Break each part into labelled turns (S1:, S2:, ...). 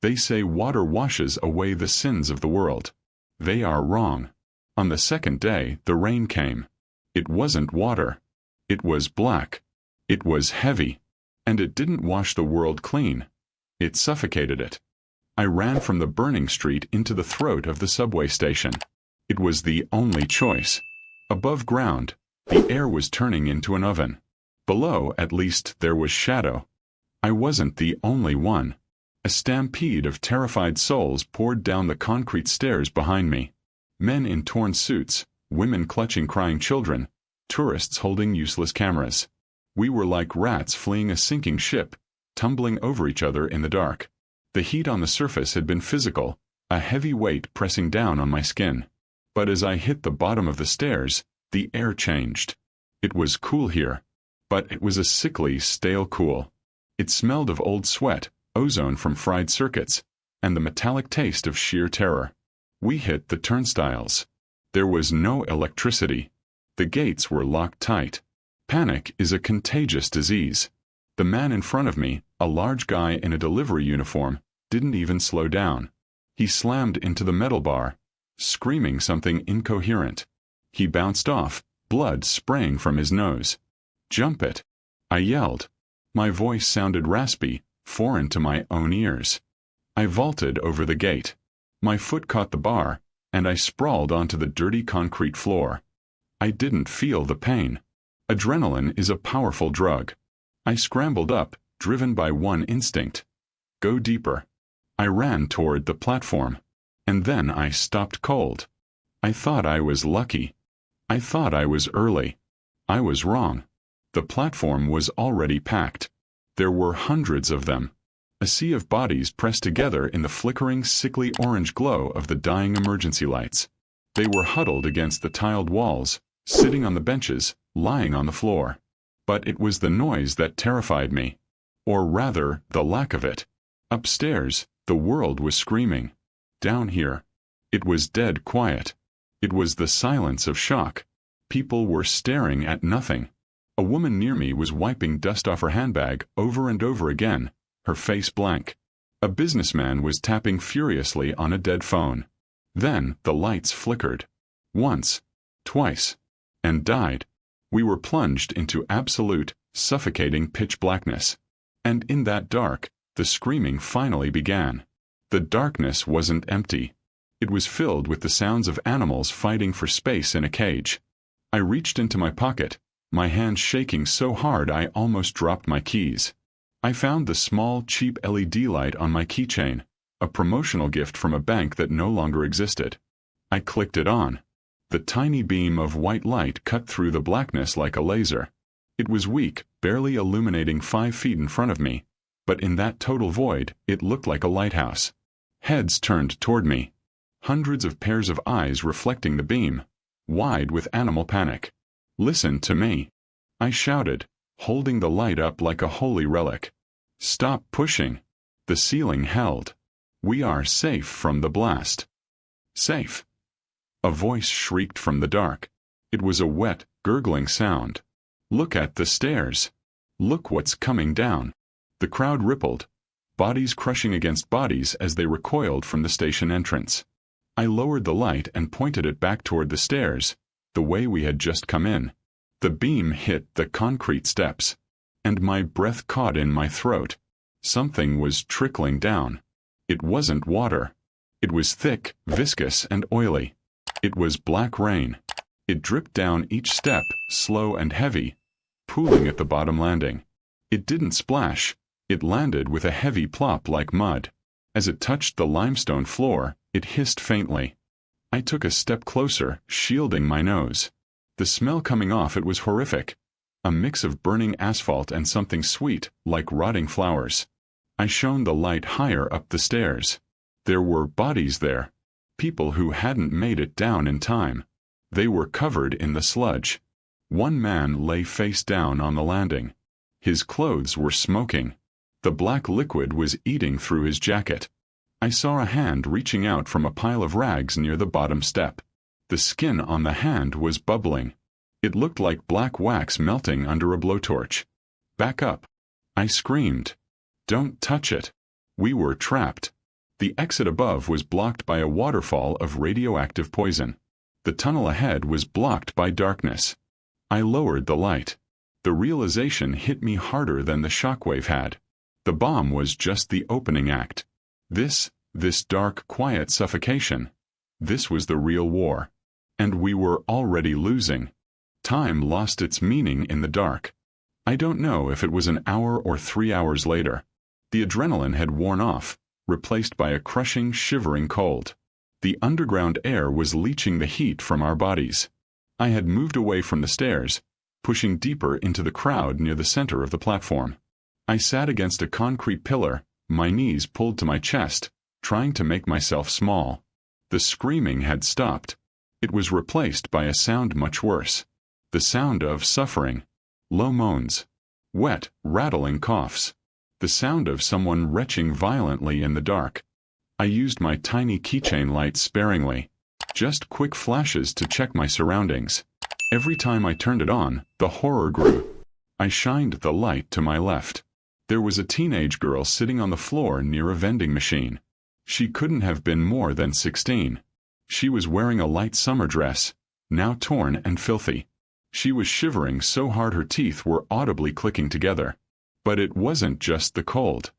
S1: They say water washes away the sins of the world. They are wrong. On the second day, the rain came. It wasn't water. It was black. It was heavy. And it didn't wash the world clean. It suffocated it. I ran from the burning street into the throat of the subway station. It was the only choice. Above ground, the air was turning into an oven. Below, at least, there was shadow. I wasn't the only one. A stampede of terrified souls poured down the concrete stairs behind me. Men in torn suits, women clutching crying children, tourists holding useless cameras. We were like rats fleeing a sinking ship, tumbling over each other in the dark. The heat on the surface had been physical, a heavy weight pressing down on my skin. But as I hit the bottom of the stairs, the air changed. It was cool here, but it was a sickly, stale cool. It smelled of old sweat, ozone from fried circuits, and the metallic taste of sheer terror. We hit the turnstiles. There was no electricity. The gates were locked tight. Panic is a contagious disease. The man in front of me, a large guy in a delivery uniform, didn't even slow down. He slammed into the metal bar, screaming something incoherent. He bounced off, blood spraying from his nose. "Jump it!" I yelled. My voice sounded raspy, foreign to my own ears. I vaulted over the gate. My foot caught the bar, and I sprawled onto the dirty concrete floor. I didn't feel the pain. Adrenaline is a powerful drug. I scrambled up, driven by one instinct. Go deeper. I ran toward the platform. And then I stopped cold. I thought I was lucky. I thought I was early. I was wrong. The platform was already packed. There were hundreds of them. A sea of bodies pressed together in the flickering, sickly orange glow of the dying emergency lights. They were huddled against the tiled walls, sitting on the benches, lying on the floor. But it was the noise that terrified me. Or rather, the lack of it. Upstairs, the world was screaming. Down here, it was dead quiet. It was the silence of shock. People were staring at nothing. A woman near me was wiping dust off her handbag over and over again, her face blank. A businessman was tapping furiously on a dead phone. Then the lights flickered. Once, twice, and died. We were plunged into absolute, suffocating pitch blackness. And in that dark, the screaming finally began. The darkness wasn't empty. It was filled with the sounds of animals fighting for space in a cage. I reached into my pocket, my hand shaking so hard I almost dropped my keys. I found the small, cheap LED light on my keychain, a promotional gift from a bank that no longer existed. I clicked it on. The tiny beam of white light cut through the blackness like a laser. It was weak, barely illuminating 5 feet in front of me, but in that total void, it looked like a lighthouse. Heads turned toward me. Hundreds of pairs of eyes reflecting the beam, wide with animal panic. "Listen to me," I shouted, holding the light up like a holy relic. "Stop pushing." The ceiling held. "We are safe from the blast." Safe. A voice shrieked from the dark. It was a wet, gurgling sound. "Look at the stairs. Look what's coming down." The crowd rippled, bodies crushing against bodies as they recoiled from the station entrance. I lowered the light and pointed it back toward the stairs, the way we had just come in. The beam hit the concrete steps, and my breath caught in my throat. Something was trickling down. It wasn't water. It was thick, viscous, and oily. It was black rain. It dripped down each step, slow and heavy, pooling at the bottom landing. It didn't splash. It landed with a heavy plop like mud. As it touched the limestone floor, it hissed faintly. I took a step closer, shielding my nose. The smell coming off it was horrific. A mix of burning asphalt and something sweet, like rotting flowers. I shone the light higher up the stairs. There were bodies there. People who hadn't made it down in time. They were covered in the sludge. One man lay face down on the landing. His clothes were smoking. The black liquid was eating through his jacket. I saw a hand reaching out from a pile of rags near the bottom step. The skin on the hand was bubbling. It looked like black wax melting under a blowtorch. "Back up!" I screamed. "Don't touch it." We were trapped. The exit above was blocked by a waterfall of radioactive poison. The tunnel ahead was blocked by darkness. I lowered the light. The realization hit me harder than the shockwave had. The bomb was just the opening act. This dark, quiet suffocation. This was the real war. And we were already losing. Time lost its meaning in the dark. I don't know if it was an hour or 3 hours later. The adrenaline had worn off, replaced by a crushing, shivering cold. The underground air was leaching the heat from our bodies. I had moved away from the stairs, pushing deeper into the crowd near the center of the platform. I sat against a concrete pillar, my knees pulled to my chest, trying to make myself small. The screaming had stopped. It was replaced by a sound much worse. The sound of suffering. Low moans. Wet, rattling coughs. The sound of someone retching violently in the dark. I used my tiny keychain light sparingly. Just quick flashes to check my surroundings. Every time I turned it on, the horror grew. I shined the light to my left. There was a teenage girl sitting on the floor near a vending machine. She couldn't have been more than 16. She was wearing a light summer dress, now torn and filthy. She was shivering so hard her teeth were audibly clicking together. But it wasn't just the cold.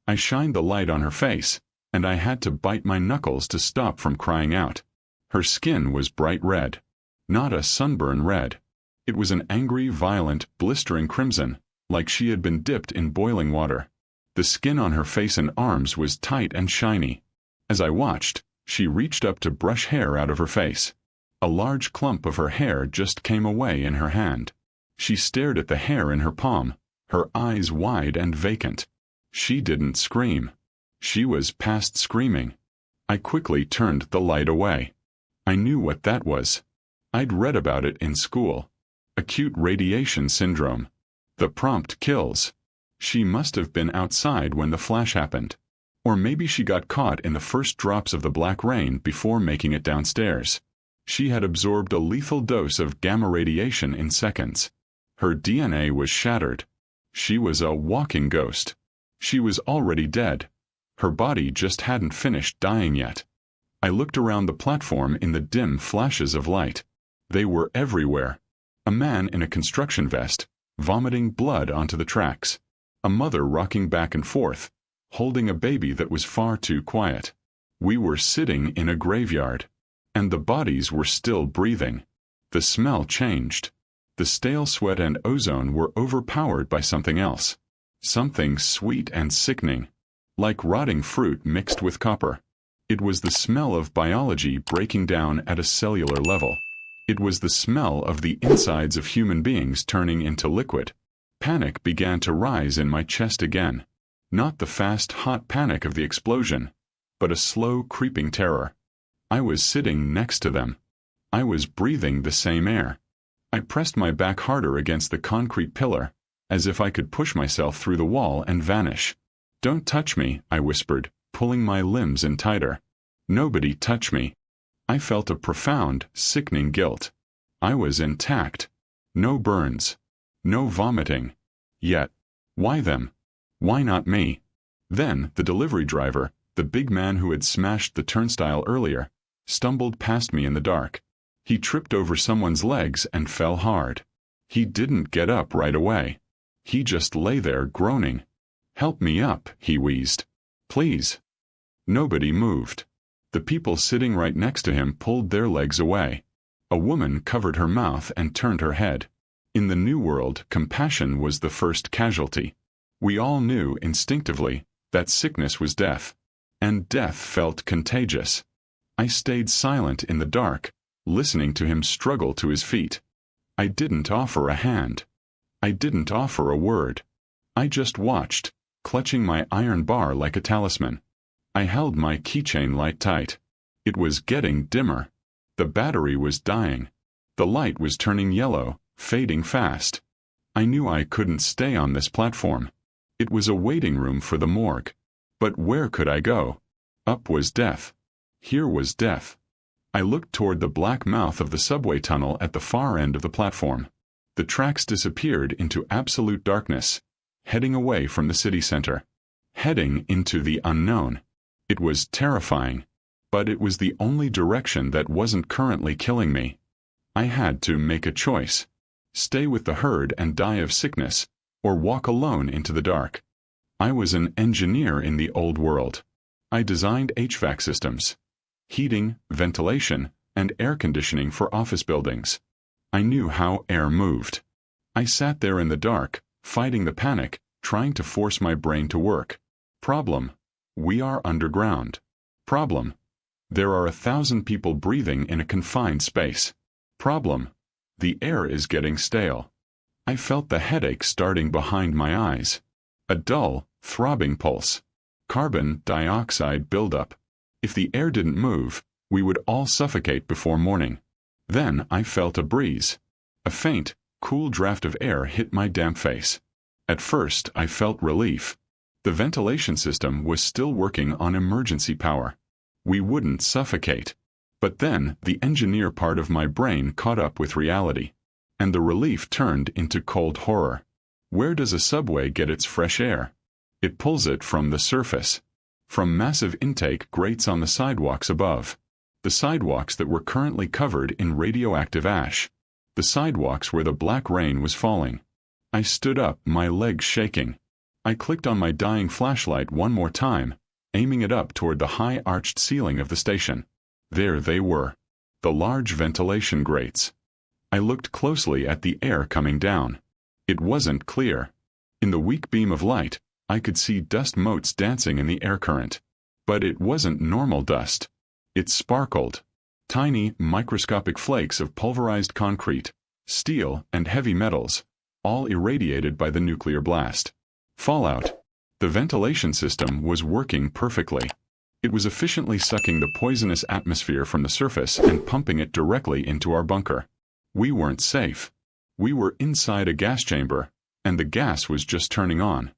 S1: I shined the light on her face, and I had to bite my knuckles to stop from crying out. Her skin was bright red. Not a sunburn red. It was an angry, violent, blistering crimson, like she had been dipped in boiling water. The skin on her face and arms was tight and shiny. As I watched, she reached up to brush hair out of her face. A large clump of her hair just came away in her hand. She stared at the hair in her palm, her eyes wide and vacant. She didn't scream. She was past screaming. I quickly turned the light away. I knew what that was. I'd read about it in school. Acute radiation syndrome. The prompt kills. She must have been outside when the flash happened. Or maybe she got caught in the first drops of the black rain before making it downstairs. She had absorbed a lethal dose of gamma radiation in seconds. Her DNA was shattered. She was a walking ghost. She was already dead. Her body just hadn't finished dying yet. I looked around the platform in the dim flashes of light. They were everywhere. A man in a construction vest, vomiting blood onto the tracks. A mother rocking back and forth, holding a baby that was far too quiet. We were sitting in a graveyard. And the bodies were still breathing. The smell changed. The stale sweat and ozone were overpowered by something else. Something sweet and sickening. Like rotting fruit mixed with copper. It was the smell of biology breaking down at a cellular level. It was the smell of the insides of human beings turning into liquid. Panic began to rise in my chest again. Not the fast, hot panic of the explosion, but a slow, creeping terror. I was sitting next to them. I was breathing the same air. I pressed my back harder against the concrete pillar, as if I could push myself through the wall and vanish. "Don't touch me," I whispered, pulling my limbs in tighter. Nobody touch me. I felt a profound, sickening guilt. I was intact. No burns. No vomiting. Yet, why them? Why not me? Then, the delivery driver, the big man who had smashed the turnstile earlier, stumbled past me in the dark. He tripped over someone's legs and fell hard. He didn't get up right away. He just lay there groaning. "Help me up," he wheezed. "Please." Nobody moved. The people sitting right next to him pulled their legs away. A woman covered her mouth and turned her head. In the New World, compassion was the first casualty. We all knew instinctively that sickness was death, and death felt contagious. I stayed silent in the dark, listening to him struggle to his feet. I didn't offer a hand. I didn't offer a word. I just watched, clutching my iron bar like a talisman. I held my keychain light tight. It was getting dimmer. The battery was dying. The light was turning yellow, fading fast. I knew I couldn't stay on this platform. It was a waiting room for the morgue. But where could I go? Up was death. Here was death. I looked toward the black mouth of the subway tunnel at the far end of the platform. The tracks disappeared into absolute darkness, heading away from the city center. Heading into the unknown. It was terrifying, but it was the only direction that wasn't currently killing me. I had to make a choice. Stay with the herd and die of sickness, or walk alone into the dark. I was an engineer in the old world. I designed HVAC systems, heating, ventilation, and air conditioning for office buildings. I knew how air moved. I sat there in the dark, fighting the panic, trying to force my brain to work. Problem: we are underground. Problem: there are 1,000 people breathing in a confined space. Problem: the air is getting stale. I felt the headache starting behind my eyes. A dull, throbbing pulse. Carbon dioxide buildup. If the air didn't move, we would all suffocate before morning. Then I felt a breeze. A faint, cool draft of air hit my damp face. At first, I felt relief. The ventilation system was still working on emergency power. We wouldn't suffocate. But then, the engineer part of my brain caught up with reality. And the relief turned into cold horror. Where does a subway get its fresh air? It pulls it from the surface. From massive intake grates on the sidewalks above. The sidewalks that were currently covered in radioactive ash. The sidewalks where the black rain was falling. I stood up, my legs shaking. I clicked on my dying flashlight one more time, aiming it up toward the high arched ceiling of the station. There they were. The large ventilation grates. I looked closely at the air coming down. It wasn't clear. In the weak beam of light, I could see dust motes dancing in the air current. But it wasn't normal dust. It sparkled. Tiny, microscopic flakes of pulverized concrete, steel, and heavy metals, all irradiated by the nuclear blast. Fallout. The ventilation system was working perfectly. It was efficiently sucking the poisonous atmosphere from the surface and pumping it directly into our bunker. We weren't safe. We were inside a gas chamber, and the gas was just turning on.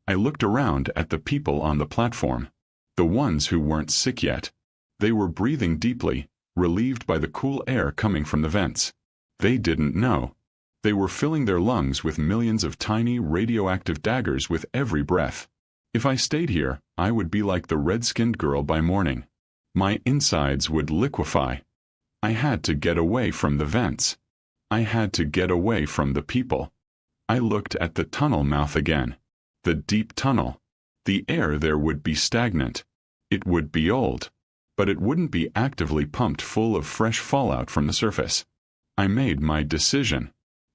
S1: I looked around at the people on the platform. The ones who weren't sick yet. They were breathing deeply, relieved by the cool air coming from the vents. They didn't know. They were filling their lungs with millions of tiny radioactive daggers with every breath. If I stayed here, I would be like the red-skinned girl by morning. My insides would liquefy. I had to get away from the vents. I had to get away from the people. I looked at the tunnel mouth again. The deep tunnel. The air there would be stagnant. It would be old. But it wouldn't be actively pumped full of fresh fallout from the surface. I made my decision.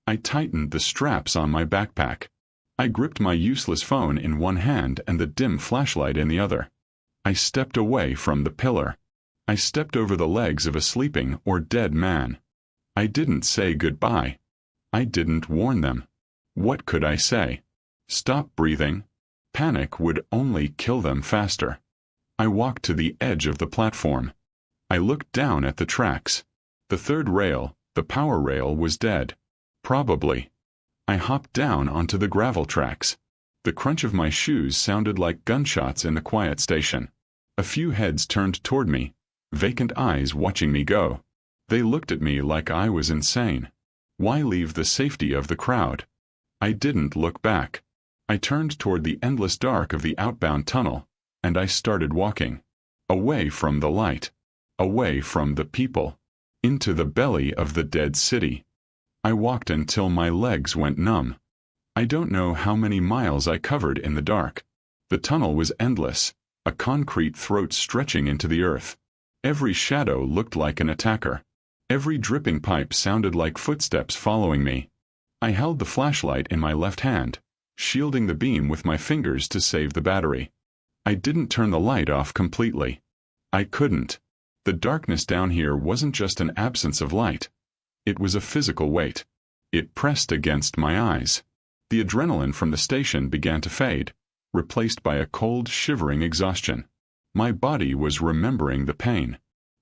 S1: I tightened the straps on my backpack. I gripped my useless phone in one hand and the dim flashlight in the other. I stepped away from the pillar. I stepped over the legs of a sleeping or dead man. I didn't say goodbye. I didn't warn them. What could I say? Stop breathing. Panic would only kill them faster. I walked to the edge of the platform. I looked down at the tracks. The third rail, the power rail, was dead. Probably. I hopped down onto the gravel tracks. The crunch of my shoes sounded like gunshots in the quiet station. A few heads turned toward me, vacant eyes watching me go. They looked at me like I was insane. Why leave the safety of the crowd? I didn't look back. I turned toward the endless dark of the outbound tunnel, and I started walking. Away from the light. Away from the people. Into the belly of the dead city. I walked until my legs went numb. I don't know how many miles I covered in the dark. The tunnel was endless, a concrete throat stretching into the earth. Every shadow looked like an attacker. Every dripping pipe sounded like footsteps following me. I held the flashlight in my left hand, shielding the beam with my fingers to save the battery. I didn't turn the light off completely. I couldn't. The darkness down here wasn't just an absence of light. It was a physical weight. It pressed against my eyes. The adrenaline from the station began to fade, replaced by a cold, shivering exhaustion. My body was remembering the pain.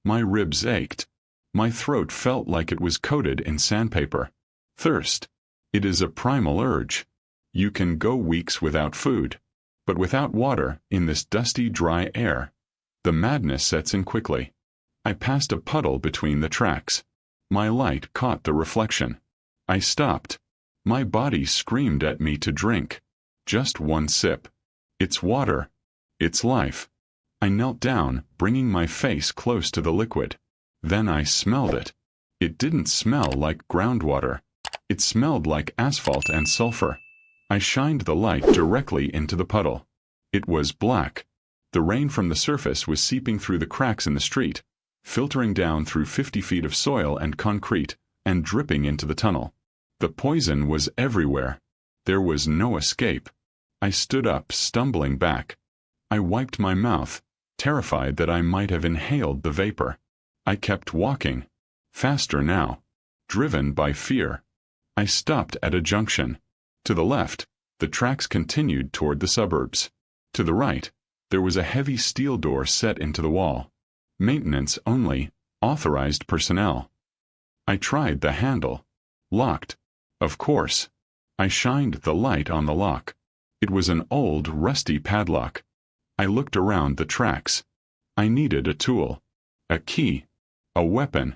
S1: My ribs ached. My throat felt like it was coated in sandpaper. Thirst. It is a primal urge. You can go weeks without food. But without water, in this dusty, dry air, the madness sets in quickly. I passed a puddle between the tracks. My light caught the reflection. I stopped. My body screamed at me to drink. Just one sip. It's water. It's life. I knelt down, bringing my face close to the liquid. Then I smelled it. It didn't smell like groundwater. It smelled like asphalt and sulfur. I shined the light directly into the puddle. It was black. The rain from the surface was seeping through the cracks in the street, filtering down through 50 feet of soil and concrete, and dripping into the tunnel. The poison was everywhere. There was no escape. I stood up, stumbling back. I wiped my mouth, terrified that I might have inhaled the vapor. I kept walking, faster now, driven by fear. I stopped at a junction. To the left, the tracks continued toward the suburbs. To the right, there was a heavy steel door set into the wall. Maintenance only, authorized personnel. I tried the handle. Locked. Of course. I shined the light on the lock. It was an old, rusty padlock. I looked around the tracks. I needed a tool. A key. A weapon.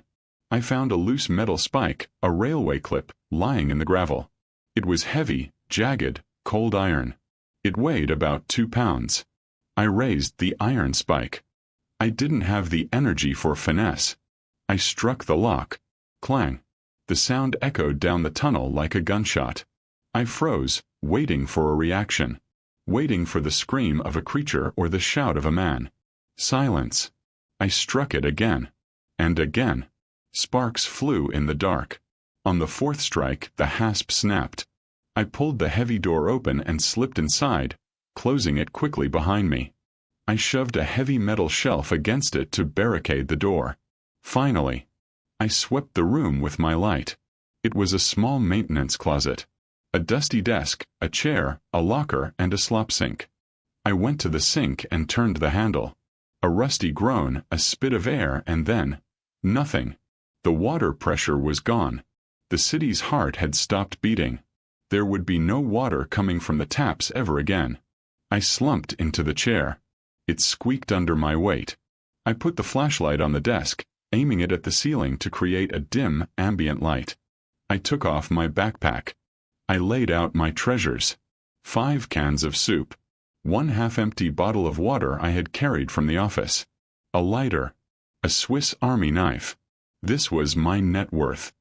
S1: I found a loose metal spike, a railway clip, lying in the gravel. It was heavy, jagged, cold iron. It weighed about 2 pounds. I raised the iron spike. I didn't have the energy for finesse. I struck the lock. Clang. The sound echoed down the tunnel like a gunshot. I froze, waiting for a reaction. Waiting for the scream of a creature or the shout of a man. Silence. I struck it again. And again. Sparks flew in the dark. On the 4th strike, the hasp snapped. I pulled the heavy door open and slipped inside, closing it quickly behind me. I shoved a heavy metal shelf against it to barricade the door. Finally, I swept the room with my light. It was a small maintenance closet. A dusty desk, a chair, a locker, and a slop sink. I went to the sink and turned the handle. A rusty groan, a spit of air, and then nothing. The water pressure was gone. The city's heart had stopped beating. There would be no water coming from the taps ever again. I slumped into the chair. It squeaked under my weight. I put the flashlight on the desk, aiming it at the ceiling to create a dim, ambient light. I took off my backpack. I laid out my treasures. 5 cans of soup. 1 half-empty bottle of water I had carried from the office. A lighter. A Swiss Army knife. This was my net worth.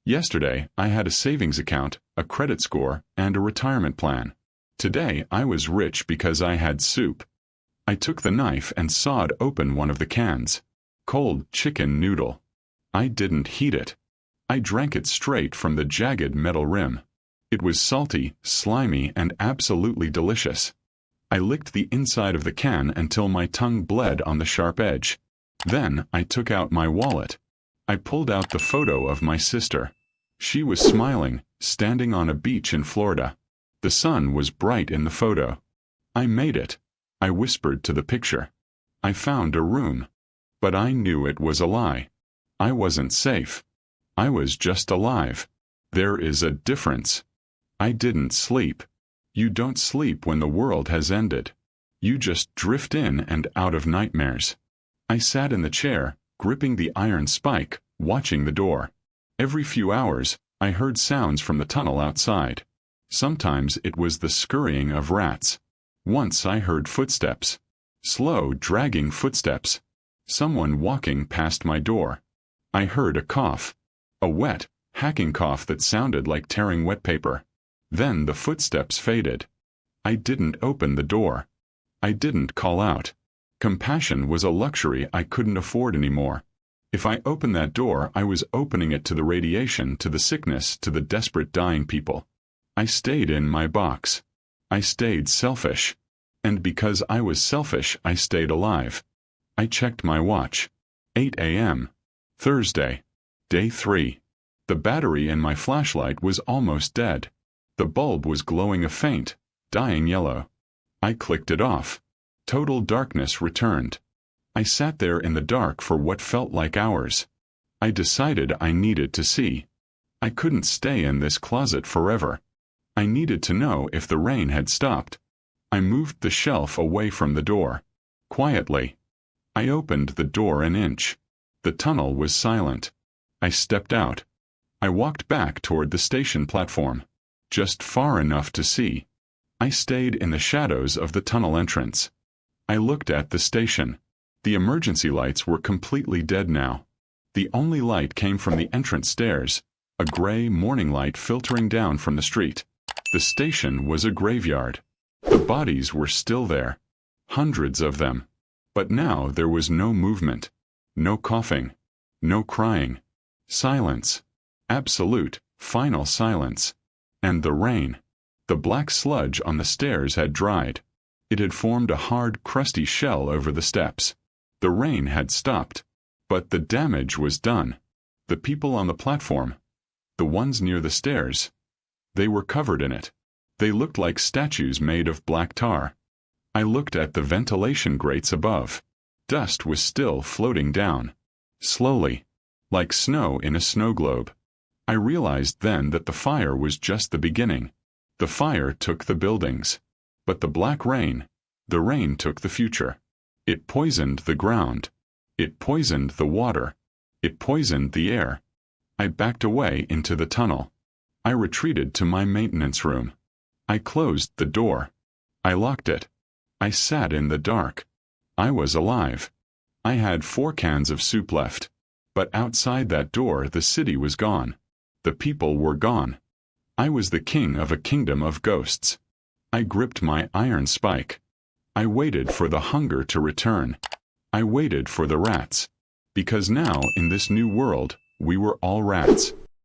S1: Yesterday, I had a savings account, a credit score, and a retirement plan. Today, I was rich because I had soup. I took the knife and sawed open one of the cans. Cold chicken noodle. I didn't heat it. I drank it straight from the jagged metal rim. It was salty, slimy, and absolutely delicious. I licked the inside of the can until my tongue bled on the sharp edge. Then I took out my wallet. I pulled out the photo of my sister. She was smiling, standing on a beach in Florida. The sun was bright in the photo. I made it. I whispered to the picture. I found a room. But I knew it was a lie. I wasn't safe. I was just alive. There is a difference. I didn't sleep. You don't sleep when the world has ended. You just drift in and out of nightmares. I sat in the chair, gripping the iron spike, watching the door. Every few hours, I heard sounds from the tunnel outside. Sometimes it was the scurrying of rats. Once I heard footsteps. Slow, dragging footsteps. Someone walking past my door. I heard a cough. A wet, hacking cough that sounded like tearing wet paper. Then the footsteps faded. I didn't open the door. I didn't call out. Compassion was a luxury I couldn't afford anymore. If I opened that door, I was opening it to the radiation, to the sickness, to the desperate dying people. I stayed in my box. I stayed selfish. And because I was selfish, I stayed alive. I checked my watch. 8 a.m. Thursday. Day 3. The battery in my flashlight was almost dead. The bulb was glowing a faint, dying yellow. I clicked it off. Total darkness returned. I sat there in the dark for what felt like hours. I decided I needed to see. I couldn't stay in this closet forever. I needed to know if the rain had stopped. I moved the shelf away from the door. Quietly. I opened the door an inch. The tunnel was silent. I stepped out. I walked back toward the station platform. Just far enough to see. I stayed in the shadows of the tunnel entrance. I looked at the station. The emergency lights were completely dead now. The only light came from the entrance stairs, a gray morning light filtering down from the street. The station was a graveyard. The bodies were still there. Hundreds of them. But now there was no movement. No coughing. No crying. Silence. Absolute, final silence. And the rain. The black sludge on the stairs had dried. It had formed a hard, crusty shell over the steps. The rain had stopped. But the damage was done. The people on the platform, the ones near the stairs, they were covered in it. They looked like statues made of black tar. I looked at the ventilation grates above. Dust was still floating down. Slowly. Like snow in a snow globe. I realized then that the fire was just the beginning. The fire took the buildings. But the black rain, the rain took the future. It poisoned the ground. It poisoned the water. It poisoned the air. I backed away into the tunnel. I retreated to my maintenance room. I closed the door. I locked it. I sat in the dark. I was alive. I had 4 cans of soup left. But outside that door the city was gone. The people were gone. I was the king of a kingdom of ghosts. I gripped my iron spike. I waited for the hunger to return. I waited for the rats. Because now, in this new world, we were all rats.